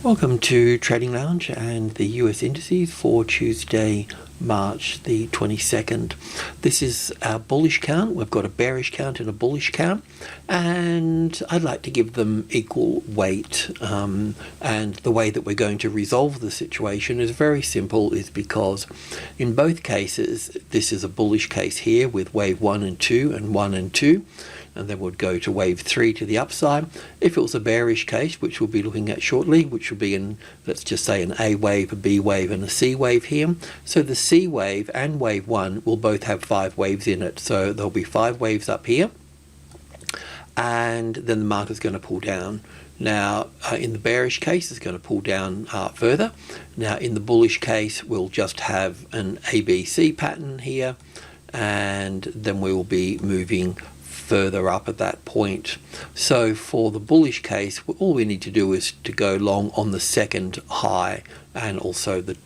Welcome to Trading Lounge and the US indices for Tuesday, March the 22nd. This is our bullish count. We've got a bearish count and a bullish count, and I'd like to give them equal weight. And the way that we're going to resolve the situation is very simple, is because in both cases, this is a bullish case here with wave 1 and 2 and 1 and 2. And then we'll go to wave 3 to the upside. If it was a bearish case, which we'll be looking at shortly, which will be in, let's just say, an A wave, a B wave, and a C wave here. So the C wave and wave 1 will both have 5 waves in it. So there'll be 5 waves up here, and then the market's going to pull down. Now, in the bearish case, it's going to pull down further. Now, in the bullish case, we'll just have an ABC pattern here, and then we will be moving further up at that point. So for the bullish case, all we need to do is to go long on the second high and also the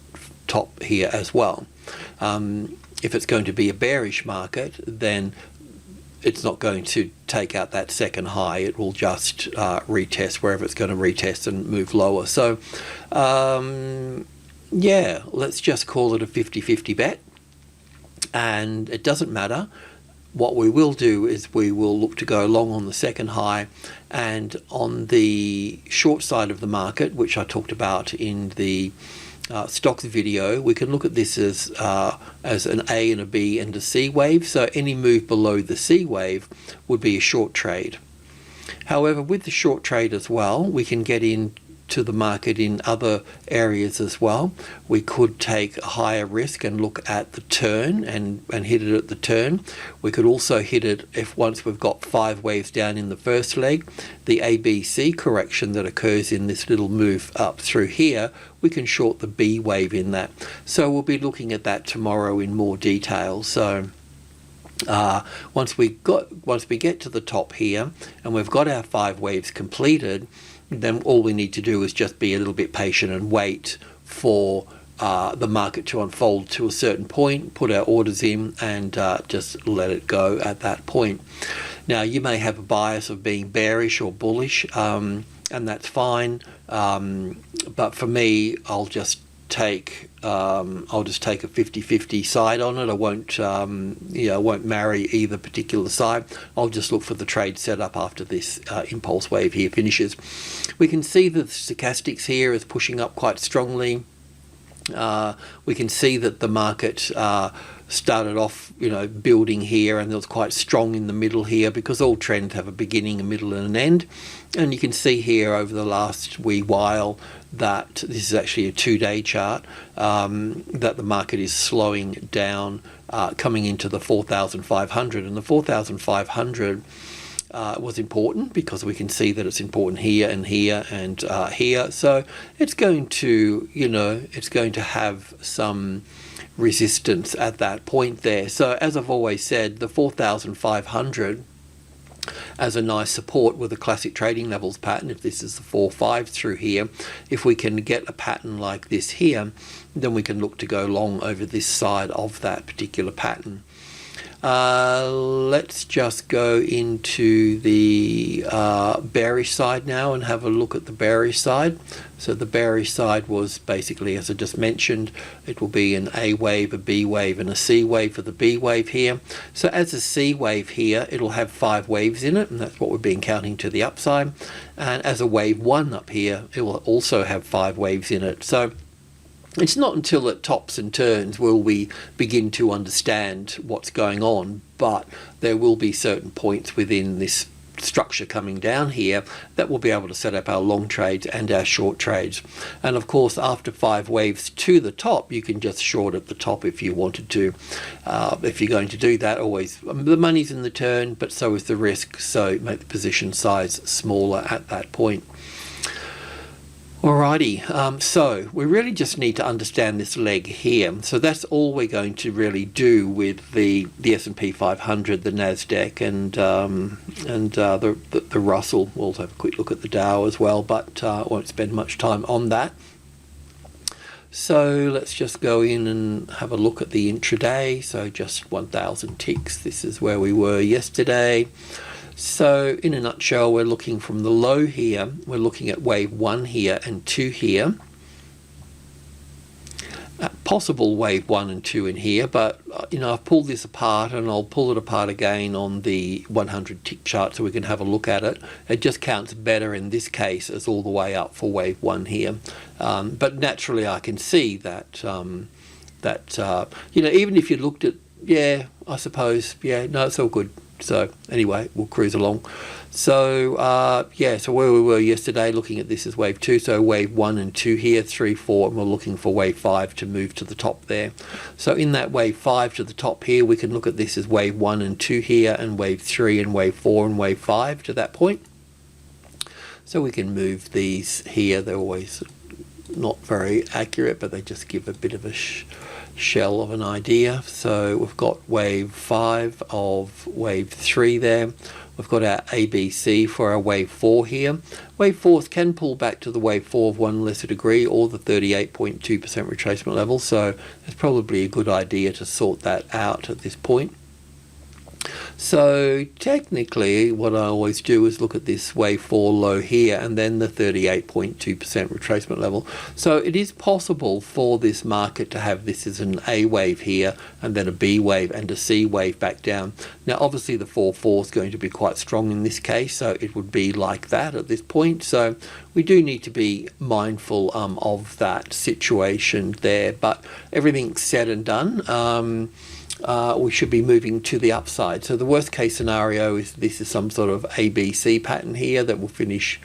top here as well. If it's going to be a bearish market, then it's not going to take out that second high. It will just retest wherever it's going to retest and move lower. So yeah, let's just call it a 50-50 bet, and it doesn't matter. What we will do is we will look to go long on the second high, and on the short side of the market, which I talked about in the stocks video, we can look at this as an A and a B and a C wave. So any move below the C wave would be a short trade. However, with the short trade as well, we can get into the market in other areas as well. We could take a higher risk and look at the turn and hit it at the turn. We could also hit it if once we've got 5 waves down in the first leg, the ABC correction that occurs in this little move up through here, we can short the B wave in that. So we'll be looking at that tomorrow in more detail. So once we get to the top here and we've got our 5 waves completed, then all we need to do is just be a little bit patient and wait for the market to unfold to a certain point, put our orders in, and just let it go at that point. Now, you may have a bias of being bearish or bullish, and that's fine. But for me, I'll just take a 50-50 side on it. I won't I won't marry either particular side. I'll just look for the trade setup after this impulse wave here finishes. We can see that the stochastics here is pushing up quite strongly. We can see that the market started off building here, and it was quite strong in the middle here, because all trends have a beginning, a middle, and an end. And you can see here over the last wee while that this is actually a 2-day chart, that the market is slowing down, coming into the 4,500, and the 4,500 was important because we can see that it's important here and here and here. So it's going to have some resistance at that point there. So as I've always said, the 4,500 as a nice support with a classic trading levels pattern. If this is the 4-5 through here, if we can get a pattern like this here, then we can look to go long over this side of that particular pattern. Let's just go into the bearish side now and have a look at the bearish side. So the bearish side was basically, as I just mentioned, it will be an A wave, a B wave, and a C wave for the B wave here. So as a C wave here, it'll have 5 waves in it, and that's what we've been counting to the upside. And as a wave 1 up here, it will also have 5 waves in it. So it's not until it tops and turns will we begin to understand what's going on, but there will be certain points within this structure coming down here that we'll be able to set up our long trades and our short trades. And of course, after 5 waves to the top, you can just short at the top if you wanted to. If you're going to do that, always the money's in the turn, but so is the risk, so make the position size smaller at that point. Alrighty, so we really just need to understand this leg here. So that's all we're going to really do with the SP500, the NASDAQ, and the Russell. We'll also have a quick look at the Dow as well, but won't spend much time on that. So let's just go in and have a look at the intraday. So just 1,000 ticks. This is where we were yesterday. So in a nutshell, we're looking from the low here, we're looking at wave 1 here and 2 here. Possible wave 1 and 2 in here, but I've pulled this apart and I'll pull it apart again on the 100 tick chart so we can have a look at it. It just counts better in this case as all the way up for wave 1 here. But naturally I can see that, even if you looked at, I suppose, no, it's all good. So anyway, we'll cruise along. So so where we were yesterday, looking at this as wave 2, so wave 1 and 2 here, 3, 4, and we're looking for wave 5 to move to the top there. So in that wave 5 to the top here, we can look at this as wave 1 and 2 here, and wave 3 and wave 4 and wave 5 to that point. So we can move these here. They're always not very accurate, but they just give a bit of a shell of an idea. So we've got wave 5 of wave 3 there. We've got our ABC for our wave 4 here. Wave 4s can pull back to the wave 4 of one lesser degree or the 38.2% retracement level, so it's probably a good idea to sort that out at this point. So technically what I always do is look at this wave 4 low here and then the 38.2% retracement level. So it is possible for this market to have this as an A wave here and then a B wave and a C wave back down. Now obviously the 4-4 is going to be quite strong in this case, so it would be like that at this point. So we do need to be mindful of that situation there, but everything's said and done. We should be moving to the upside. So the worst case scenario is this is some sort of ABC pattern here that will finish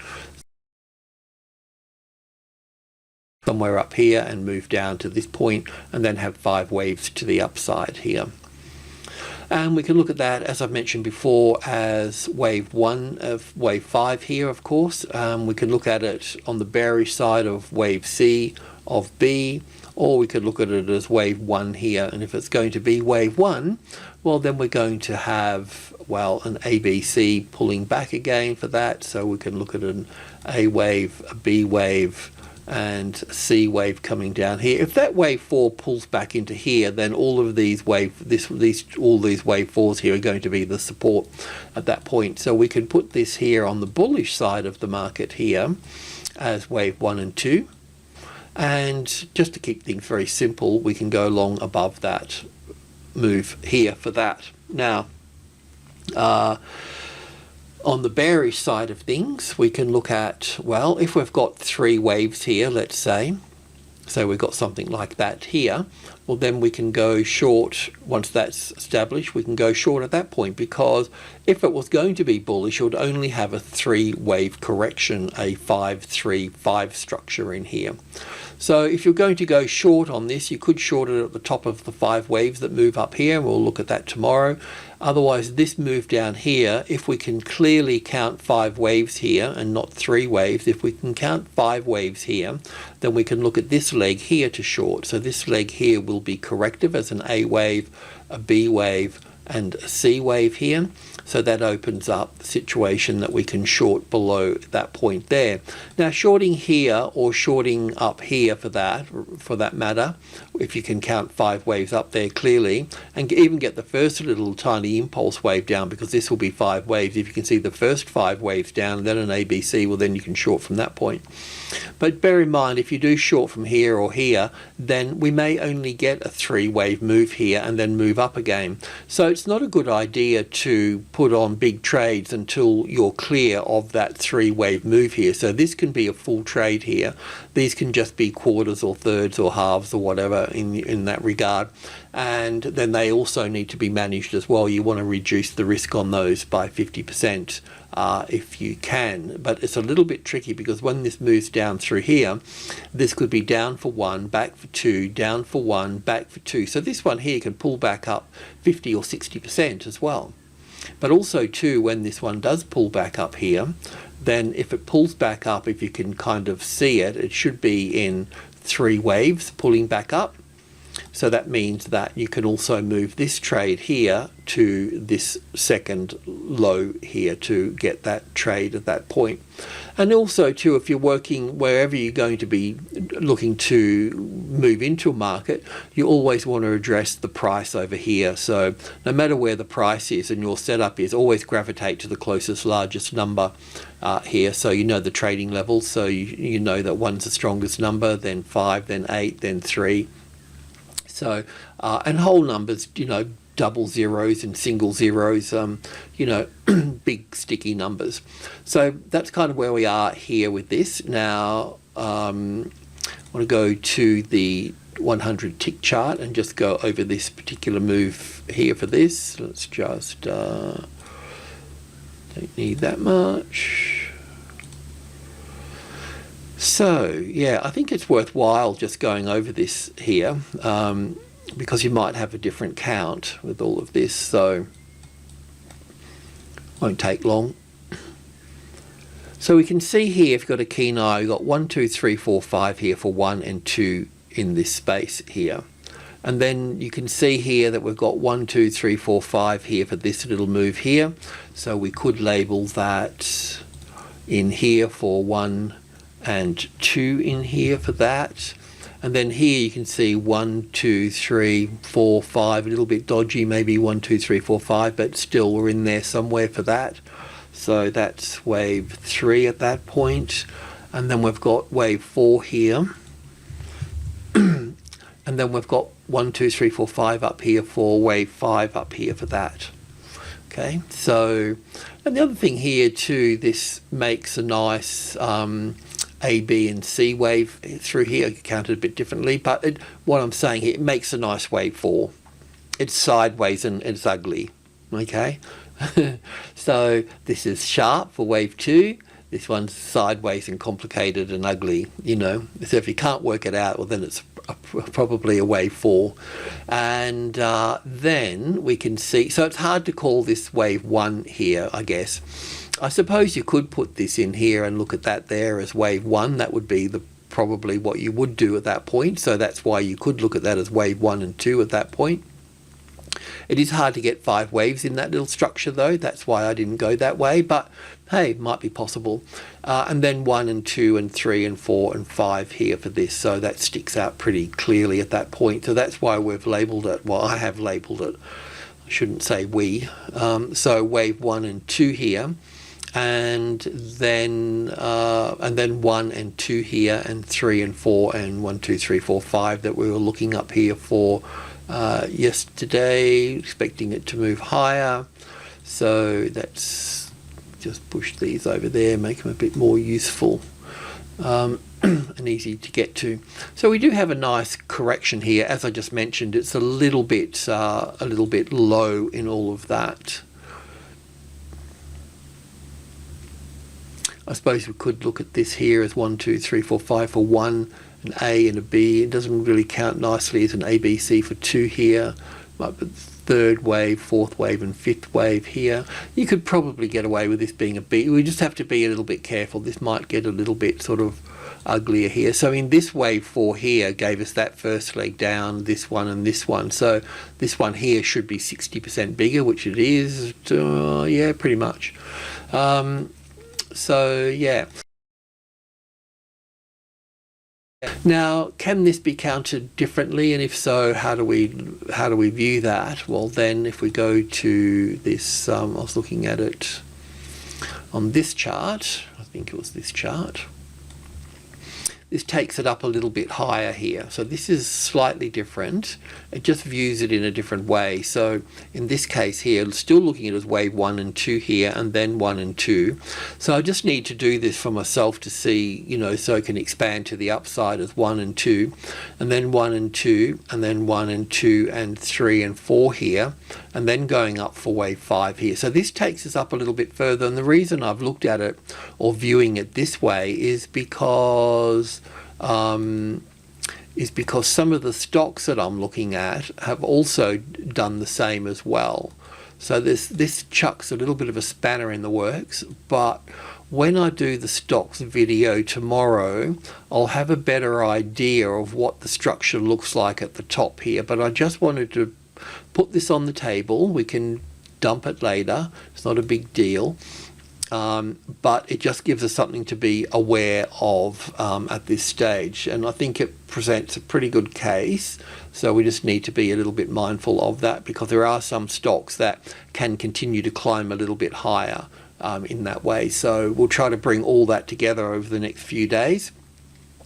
somewhere up here and move down to this point and then have 5 waves to the upside here. And we can look at that, as I've mentioned before, as wave 1 of wave 5 here, of course. We can look at it on the bearish side of wave C of B, or we could look at it as wave 1 here. And if it's going to be wave 1, well, then we're going to have, well, an ABC pulling back again for that. So we can look at an A wave, a B wave, and a C wave coming down here. If that wave 4 pulls back into here, then all of these all these wave 4s here are going to be the support at that point. So we can put this here on the bullish side of the market here as wave 1 and 2. And just to keep things very simple, we can go long above that move here for that. Now, on the bearish side of things, we can look at, well, if we've got 3 waves here, let's say, so we've got something like that here, well, then we can go short. Once that's established, we can go short at that point, because if it was going to be bullish, it would only have a 3-wave correction, a 5-3-5 structure in here. So if you're going to go short on this, you could short it at the top of the 5 waves that move up here, and we'll look at that tomorrow. Otherwise, this move down here, if we can clearly count 5 waves here and not 3 waves, if we can count 5 waves here, then we can look at this leg here to short. So this leg here will be corrective as an A wave, a B wave, and a C wave here. So that opens up the situation that we can short below that point there. Now shorting here or shorting up here for that matter, if you can count 5 waves up there clearly, and even get the first little tiny impulse wave down, because this will be 5 waves. If you can see the first 5 waves down and then an ABC, well, then you can short from that point. But bear in mind, if you do short from here or here, then we may only get a 3-wave move here and then move up again. So it's not a good idea to put on big trades until you're clear of that 3-wave move here. So this can be a full trade here. These can just be quarters or thirds or halves or whatever in that regard. And then they also need to be managed as well. You want to reduce the risk on those by 50%. If you can, but it's a little bit tricky, because when this moves down through here, this could be down for 1, back for 2, down for 1, back for 2. So this one here can pull back up 50 or 60% as well. But also too, when this one does pull back up here, then if it pulls back up, if you can kind of see it, it should be in 3 waves pulling back up. So that means that you can also move this trade here to this second low here to get that trade at that point. And also too, if you're working wherever you're going to be looking to move into a market, you always want to address the price over here. So no matter where the price is and your setup is, always gravitate to the closest largest number here. So you know the trading levels, so you know that 1's the strongest number, then 5, then 8, then 3. So, and whole numbers, you know, double zeros and single zeros, you know, big sticky numbers. So that's kind of where we are here with this. Now, I want to go to the 100 tick chart and just go over this particular move here for this. Let's just, don't need that much. So, yeah, I think it's worthwhile just going over this here because you might have a different count with all of this, so won't take long. So we can see here, if you've got a keen eye, we've got 1, 2, 3, 4, 5 here for 1 and 2 in this space here. And then you can see here that we've got 1, 2, 3, 4, 5 here for this little move here. So we could label that in here for 1 and 2 in here for that. And then here you can see 1, 2, 3, 4, 5, a little bit dodgy, maybe 1, 2, 3, 4, 5, but still we're in there somewhere for that. So that's wave 3 at that point. And then we've got wave 4 here. And then we've got 1, 2, 3, 4, 5 up here for wave 5 up here for that. Okay, so, and the other thing here too, this makes a nice A, B and C wave through here, counted a bit differently, but what I'm saying here, it makes a nice wave 4. It's sideways and it's ugly, okay? So this is sharp for wave 2, this one's sideways and complicated and ugly, you know. So if you can't work it out, well then it's probably a wave 4. And then we can see, so it's hard to call this wave 1 here, I guess. I suppose you could put this in here and look at that there as wave 1. That would be probably what you would do at that point. So that's why you could look at that as wave 1 and 2 at that point. It is hard to get 5 waves in that little structure though. That's why I didn't go that way. But hey, might be possible. And then 1 and 2 and 3 and 4 and 5 here for this. So that sticks out pretty clearly at that point. So that's why we've labelled it. Well, I have labelled it. I shouldn't say we. So wave 1 and 2 here. And then 1 and 2 here, and 3 and 4, and 1, 2, 3, 4, 5 that we were looking up here for yesterday, expecting it to move higher. So that's just push these over there, make them a bit more useful and easy to get to. So we do have a nice correction here. As I just mentioned, it's a little bit low in all of that. I suppose we could look at this here as 1, 2, 3, 4, 5 for 1, an A and a B. It doesn't really count nicely as an A, B, C for 2 here. Might be third wave, fourth wave and fifth wave here. You could probably get away with this being a B. We just have to be a little bit careful. This might get a little bit sort of uglier here. So in this wave 4 here gave us that first leg down, this one and this one. So this one here should be 60% bigger, which it is. Yeah, pretty much. So yeah. Now, can this be counted differently, and if so, how do we view that? Well, then if we go to this, I was looking at it on this chart. I think it was this chart. This takes it up a little bit higher here. So this is slightly different. It just views it in a different way. So in this case here, still looking at it as wave 1 and 2 here, and then 1 and 2. So I just need to do this for myself to see, you know, so I can expand to the upside as 1 and 2, and then 1 and 2, and then 1 and 2 and 3 and 4 here, and then going up for wave 5 here. So this takes us up a little bit further, and the reason I've looked at it or viewing it this way is because some of the stocks that I'm looking at have also done the same as well. So this chucks a little bit of a spanner in the works, but when I do the stocks video tomorrow, I'll have a better idea of what the structure looks like at the top here. But I just wanted to put this on the table. We can dump it later. It's not a big deal. But it just gives us something to be aware of at this stage. And I think it presents a pretty good case. So we just need to be a little bit mindful of that, because there are some stocks that can continue to climb a little bit higher in that way. So we'll try to bring all that together over the next few days,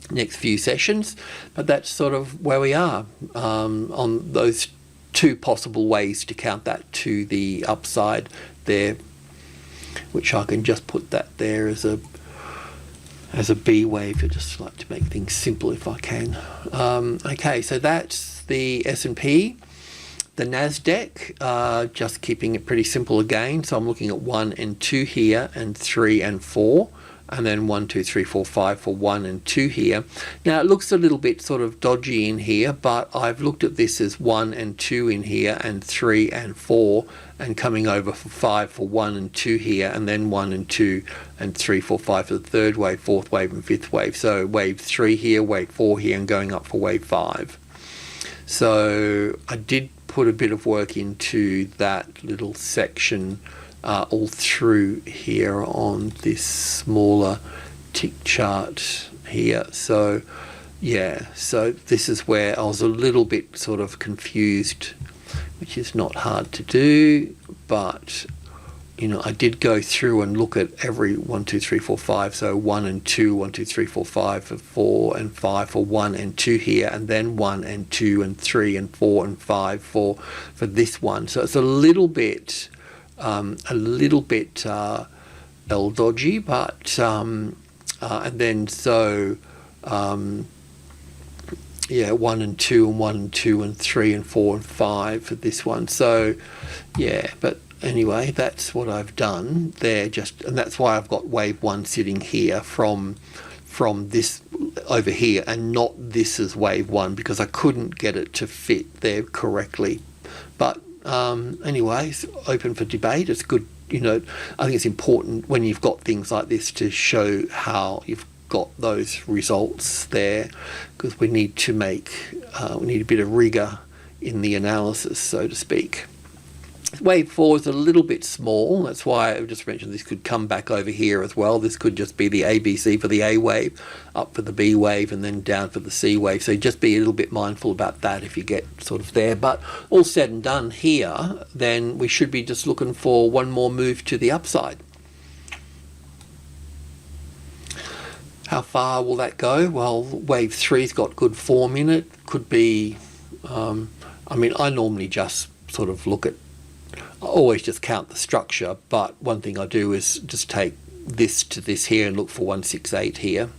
next few sessions. But that's sort of where we are on those two possible ways to count that to the upside there, which I can just put that there as a B wave. I just like to make things simple if I can. Okay, so that's the S&P. The NASDAQ, just keeping it pretty simple again. So I'm looking at 1 and 2 here, and 3 and 4, and then 1, 2, 3, 4, 5 for 1 and 2 here. Now it looks a little bit sort of dodgy in here, but I've looked at this as 1 and 2 in here, and 3 and 4, and coming over for 5 for 1 and 2 here, and then 1 and 2 and 3, 4, 5 for the third wave, fourth wave, and fifth wave. So wave 3 here, wave 4 here, and going up for wave 5. So I did put a bit of work into that little section all through here on this smaller tick chart here. So yeah, so this is where I was a little bit sort of confused, which is not hard to do, but you know, I did go through and look at every 1, 2, 3, 4, 5. So 1 and 2, 1, 2, 3, 4, 5 for 4 and 5 for 1 and 2 here, and then 1 and 2 and 3 and 4 and 5 for this one. So it's a little bit dodgy, but and then so yeah, 1 and 2 and 1 and 2 and 3 and 4 and 5 for this one. So yeah, but anyway, that's what I've done there, and that's why I've got wave 1 sitting here from this over here, and not this as wave 1, because I couldn't get it to fit there correctly. But anyway, it's open for debate. It's good, you know, I think it's important when you've got things like this to show how you've got those results there, because we need to we need a bit of rigor in the analysis, so to speak. Wave 4 is a little bit small. That's why I just mentioned this could come back over here as well. This could just be the ABC for the A wave, up for the B wave, and then down for the C wave. So just be a little bit mindful about that if you get sort of there. But all said and done here, then we should be just looking for one more move to the upside. How far will that go? Well, wave 3's got good form in it. Could be, I mean, I normally just sort of I always just count the structure, but one thing I do is just take this to this here and look for 168 here,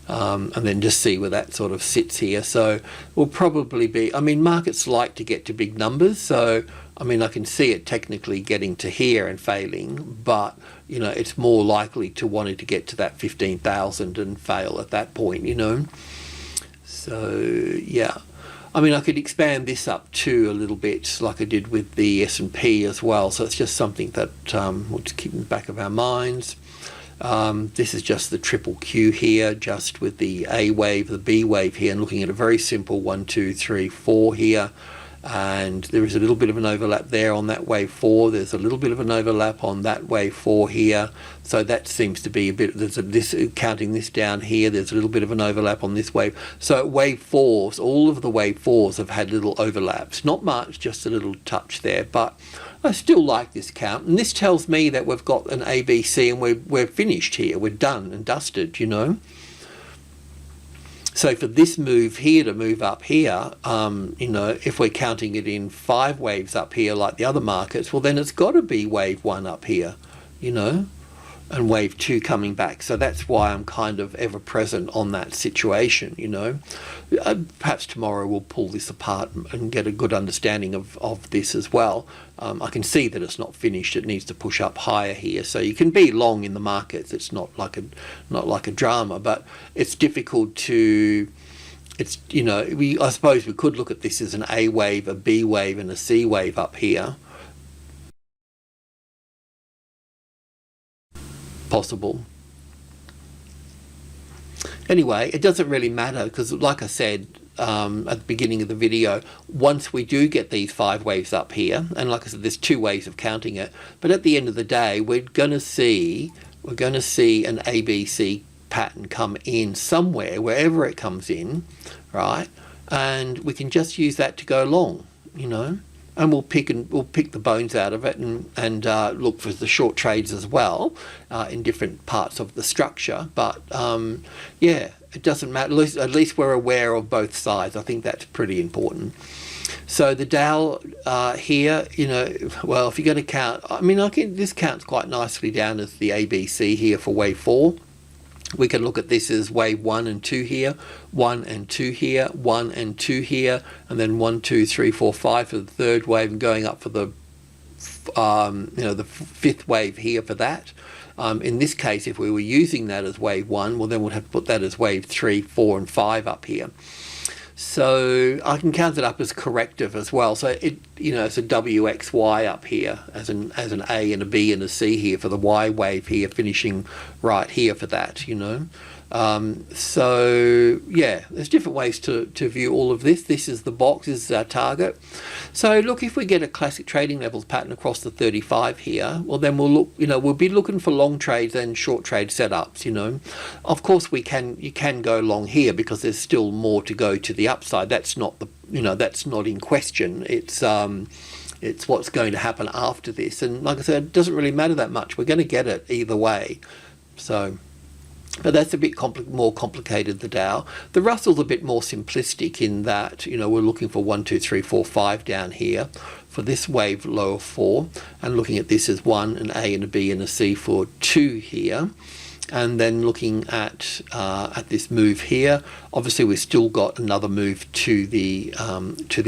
and then just see where that sort of sits here. So we'll probably be, I mean, markets like to get to big numbers, so I mean, I can see it technically getting to here and failing, but you know, it's more likely to wanting to get to that 15,000 and fail at that point, you know. So yeah, I mean, I could expand this up too a little bit, like I did with the S&P as well. So it's just something that we'll just keep in the back of our minds. This is just the triple Q here, just with the A wave, the B wave here, and looking at a very simple 1, 2, 3, 4 here. And there is a little bit of an overlap there on that wave 4. There's a little bit of an overlap on that wave 4 here. So that seems to be a bit, counting this down here, there's a little bit of an overlap on this wave. So wave 4s, all of the wave 4s have had little overlaps. Not much, just a little touch there. But I still like this count. And this tells me that we've got an ABC and we're finished here. We're done and dusted, you know. So for this move here to move up here, you know, if we're counting it in 5 waves up here like the other markets, well then it's got to be wave 1 up here, you know, and wave 2 coming back. So that's why I'm kind of ever present on that situation, you know. Perhaps tomorrow we'll pull this apart and get a good understanding of this as well. I can see that it's not finished. It needs to push up higher here. So you can be long in the markets. It's not like a drama, but it's difficult to, it's, you know, I suppose we could look at this as an A wave, a B wave, and a C wave up here. Possible. Anyway, it doesn't really matter because, like I said at the beginning of the video, once we do get these 5 waves up here, and like I said, there's 2 ways of counting it, but at the end of the day, we're going to see an ABC pattern come in somewhere, wherever it comes in, right? And we can just use that to go long, you know, and we'll pick the bones out of it and look for the short trades as well in different parts of the structure. But yeah, it doesn't matter. At least we're aware of both sides. I think that's pretty important. So the Dow here, you know, well, if you're going to count, I mean, this counts quite nicely down as the ABC here for wave 4. We can look at this as wave 1 and 2 here, 1 and 2 here, 1 and 2 here, and then 1, 2, 3, 4, 5 for the third wave, and going up for the the 5th wave here for that. In this case, if we were using that as wave 1, well, then we'd have to put that as wave 3, 4, and 5 up here. So I can count it up as corrective as well. So it, you know, it's a WXY up here as an A and a B and a C here for the Y wave here, finishing right here for that, you know. So yeah, there's different ways to view all of this. This is the box, this is our target. So look, if we get a classic trading levels pattern across the 35 here, well then we'll look, you know, we'll be looking for long trades and short trade setups, you know. Of course you can go long here because there's still more to go to the upside. That's not the, you know, that's not in question. It's what's going to happen after this. And like I said, it doesn't really matter that much. We're going to get it either way. So, but that's a bit more complicated, the Dow. The Russell's a bit more simplistic in that, you know, we're looking for 1, 2, 3, 4, 5 down here for this wave low of 4, and looking at this as 1, an A and a B and a C for 2 here. And then looking at this move here, obviously we've still got another move to the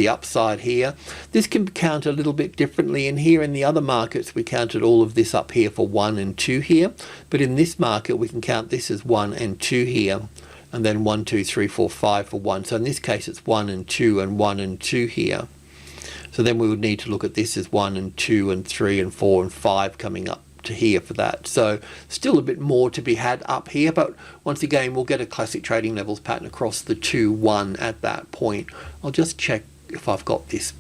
upside here. This can count a little bit differently. In here in the other markets, we counted all of this up here for 1 and 2 here. But in this market, we can count this as 1 and 2 here, and then 1, 2, 3, 4, 5 for 1. So in this case, it's 1 and 2 and 1 and 2 here. So then we would need to look at this as 1 and 2 and 3 and 4 and 5 coming up to here for that. So still a bit more to be had up here, but once again we'll get a classic trading levels pattern across the 2, 1 at that point. I'll just check if I've got this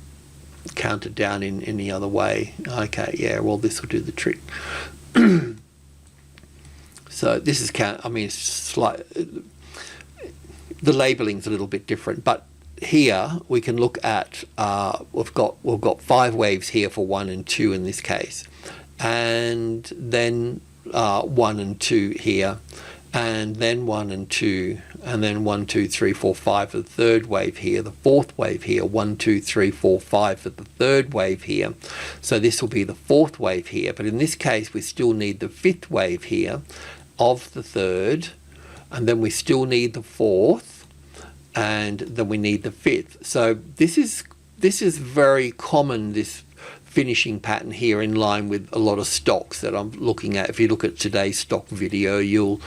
counted down in any other way. Okay, yeah, well this will do the trick. So this is I mean, it's the labeling's a little bit different, but here we can look at we've got 5 waves here for 1 and 2 in this case, and then 1 and 2 here, and then 1 and 2, and then 1, 2, 3, 4, 5 for the third wave here, the fourth wave here, 1, 2, 3, 4, 5 for the third wave here. So this will be the fourth wave here, but in this case we still need the fifth wave here of the third, and then we still need the fourth, and then we need the fifth. So this is very common, this finishing pattern here, in line with a lot of stocks that I'm looking at. If you look at today's stock video, you'll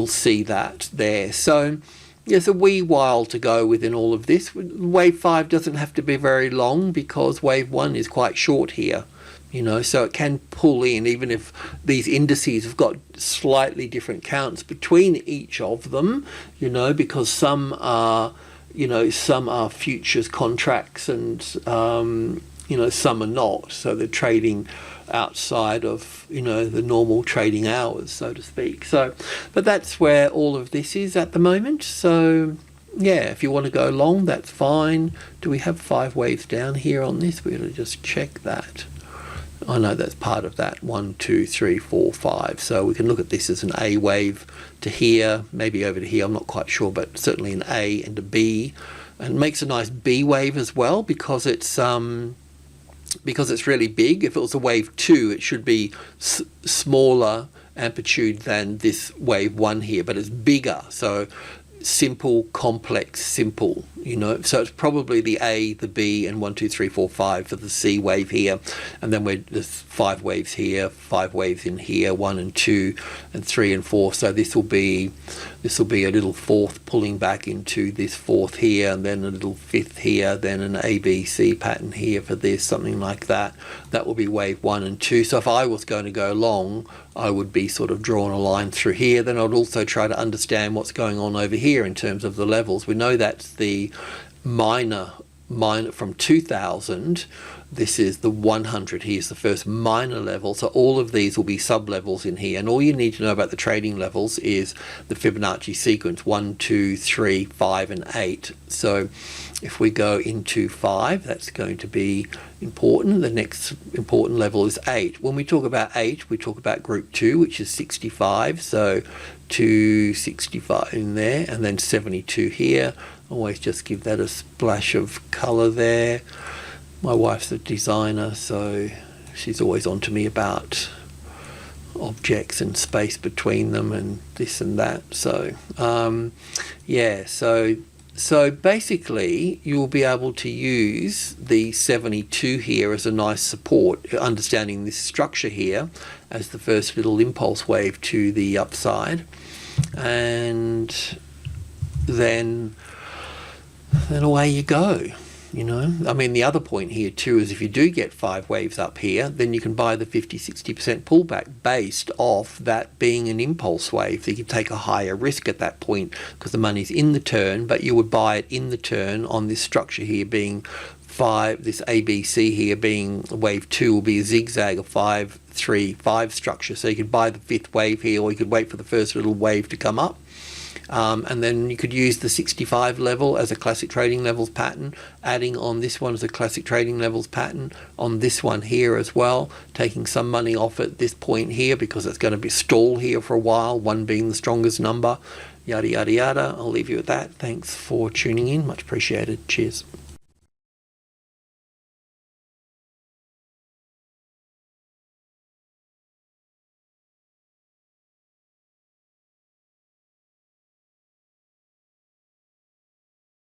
see that there. So there's a wee while to go within all of this. Wave 5 doesn't have to be very long because wave 1 is quite short here, you know, so it can pull in, even if these indices have got slightly different counts between each of them, you know, because some are futures contracts and you know, some are not, so they're trading outside of, you know, the normal trading hours, so to speak. So, but that's where all of this is at the moment. So yeah, if you want to go long, that's fine. Do we have 5 waves down here on this? We're going to just check that. I know that's part of that. 1, 2, 3, 4, 5. So we can look at this as an A wave to here, maybe over to here, I'm not quite sure, but certainly an A and a B. And it makes a nice B wave as well because it's really big. If it was a wave 2, it should be smaller amplitude than this wave 1 here, but it's bigger. So simple, complex, simple, you know. So it's probably the A, the B, and 1, 2, 3, 4, 5 for the C wave here, and then there's 5 waves here, 5 waves in here, 1 and 2 and 3 and 4. So this will be a little fourth pulling back into this fourth here, and then a little fifth here, then an ABC pattern here for this, something like that. That will be wave 1 and 2. So if I was going to go long, I would be sort of drawing a line through here. Then I'd also try to understand what's going on over here in terms of the levels. We know that's the minor from 2000. This is the 100. Here's the first minor level. So all of these will be sub-levels in here. And all you need to know about the trading levels is the Fibonacci sequence, 1, 2, 3, 5, and 8. So if we go into 5, that's going to be important. The next important level is 8. When we talk about 8, we talk about group 2, which is 65. So 265 in there, and then 72 here. Always just give that a splash of color there. My wife's a designer, so she's always on to me about objects and space between them and this and that. So yeah, so basically you'll be able to use the 72 here as a nice support, understanding this structure here as the first little impulse wave to the upside, and then away you go. You know, I mean, the other point here too is if you do get 5 waves up here, then you can buy the 50-60% pullback based off that being an impulse wave. So you can take a higher risk at that point because the money's in the turn, but you would buy it in the turn on this structure here being 5, this ABC here being wave 2 will be a zigzag, a 5, 3, 5 structure. So you could buy the 5th wave here, or you could wait for the first little wave to come up. And then you could use the 65 level as a classic trading levels pattern, adding on this one as a classic trading levels pattern, on this one here as well, taking some money off at this point here because it's going to be stall here for a while, 1 being the strongest number, yada, yada, yada. I'll leave you at that. Thanks for tuning in. Much appreciated. Cheers.